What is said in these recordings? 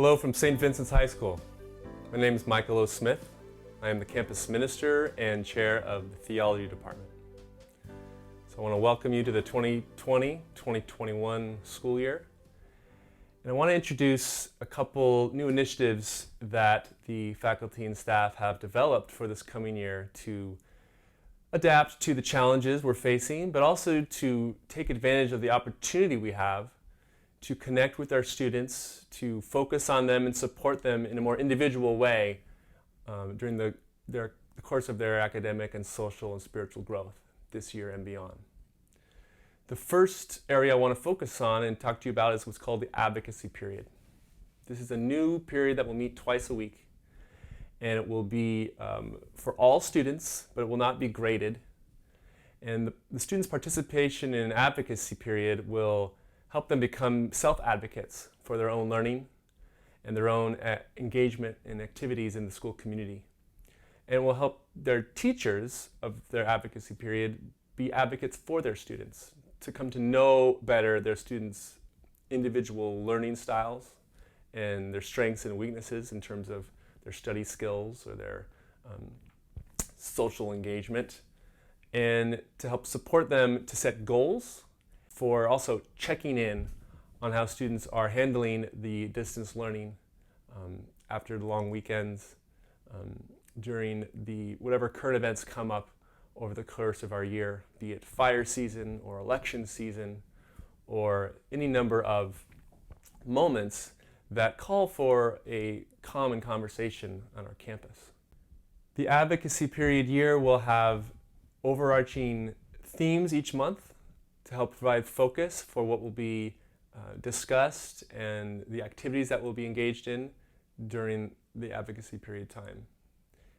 Hello from St. Vincent's High School. My name is Michael O. Smith. I am the campus minister and chair of the theology department. So I want to welcome you to the 2020-2021 school year. And I want to introduce a couple new initiatives that the faculty and staff have developed for this coming year to adapt to the challenges we're facing, but also to take advantage of the opportunity we have to connect with our students, to focus on them and support them in a more individual way during the course of their academic and social and spiritual growth this year and beyond. The first area I want to focus on and talk to you about is what's called the Advocacy Period. This is a new period that will meet twice a week, and it will be for all students, but it will not be graded. And the students' participation in an advocacy period will help them become self-advocates for their own learning and their own engagement in activities in the school community. And it will help their teachers of their advocacy period be advocates for their students, to come to know better their students' individual learning styles and their strengths and weaknesses in terms of their study skills or their social engagement, and to help support them to set goals for also checking in on how students are handling the distance learning after the long weekends, during the whatever current events come up over the course of our year, be it fire season or election season or any number of moments that call for a common conversation on our campus. The advocacy period year will have overarching themes each month to help provide focus for what will be discussed and the activities that we'll be engaged in during the advocacy period time.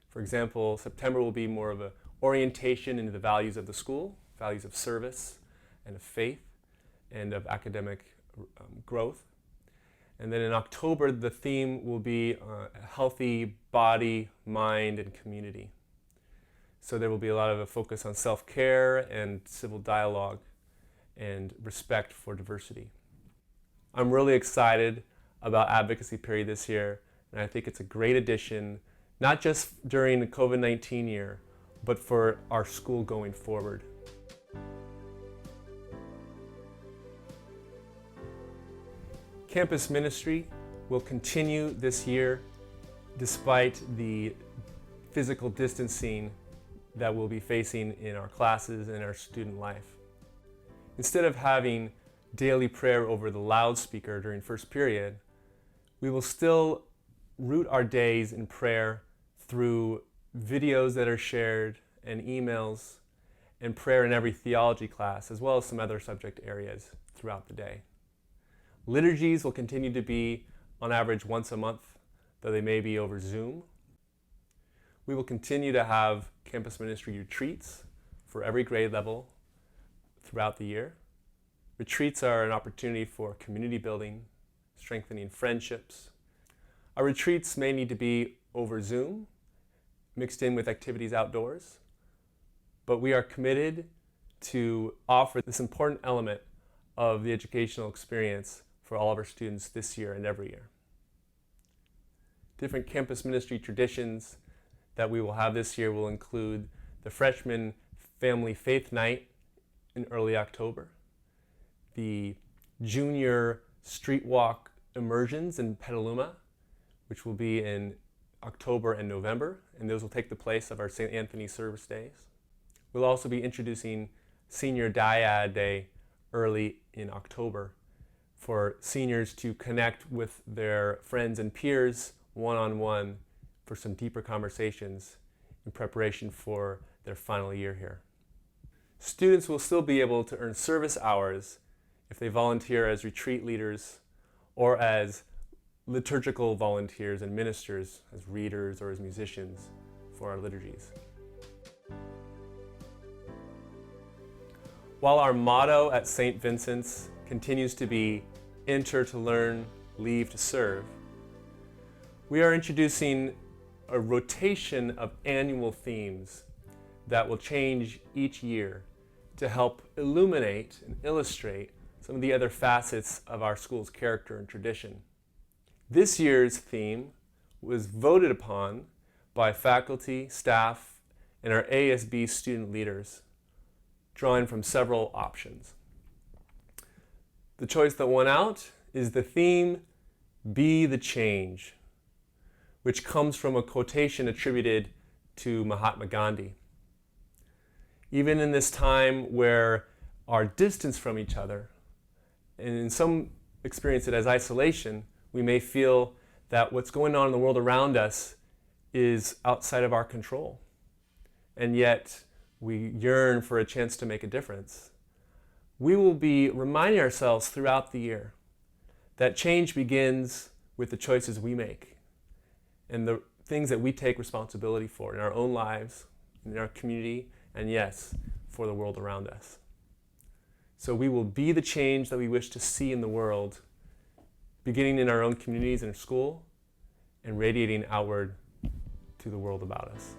For example, September will be more of an orientation into the values of the school, values of service and of faith and of academic growth. And then in October, the theme will be a healthy body, mind, and community. So there will be a lot of a focus on self-care and civil dialogue and respect for diversity. I'm really excited about Advocacy Period this year, and I think it's a great addition, not just during the COVID-19 year, but for our school going forward. Campus Ministry will continue this year despite the physical distancing that we'll be facing in our classes and our student life. Instead of having daily prayer over the loudspeaker during first period, we will still root our days in prayer through videos that are shared and emails and prayer in every theology class, as well as some other subject areas throughout the day. Liturgies will continue to be on average once a month, though they may be over Zoom. We will continue to have campus ministry retreats for every grade level throughout the year. Retreats are an opportunity for community building, strengthening friendships. Our retreats may need to be over Zoom, mixed in with activities outdoors, but we are committed to offer this important element of the educational experience for all of our students this year and every year. Different campus ministry traditions that we will have this year will include the Freshman Family Faith Night in early October, the Junior Street Walk Immersions in Petaluma, which will be in October and November, and those will take the place of our St. Anthony service days. We'll also be introducing Senior Dyad Day early in October for seniors to connect with their friends and peers one-on-one for some deeper conversations in preparation for their final year here. Students will still be able to earn service hours if they volunteer as retreat leaders or as liturgical volunteers and ministers, as readers or as musicians for our liturgies. While our motto at St. Vincent's continues to be enter to learn, leave to serve, we are introducing a rotation of annual themes that will change each year to help illuminate and illustrate some of the other facets of our school's character and tradition. This year's theme was voted upon by faculty, staff, and our ASB student leaders, drawing from several options. The choice that won out is the theme, Be the Change, which comes from a quotation attributed to Mahatma Gandhi. Even in this time where our distance from each other, and in some experience it as isolation, we may feel that what's going on in the world around us is outside of our control. And yet we yearn for a chance to make a difference. We will be reminding ourselves throughout the year that change begins with the choices we make and the things that we take responsibility for in our own lives, in our community, and yes, for the world around us. So we will be the change that we wish to see in the world, beginning in our own communities and school, and radiating outward to the world about us.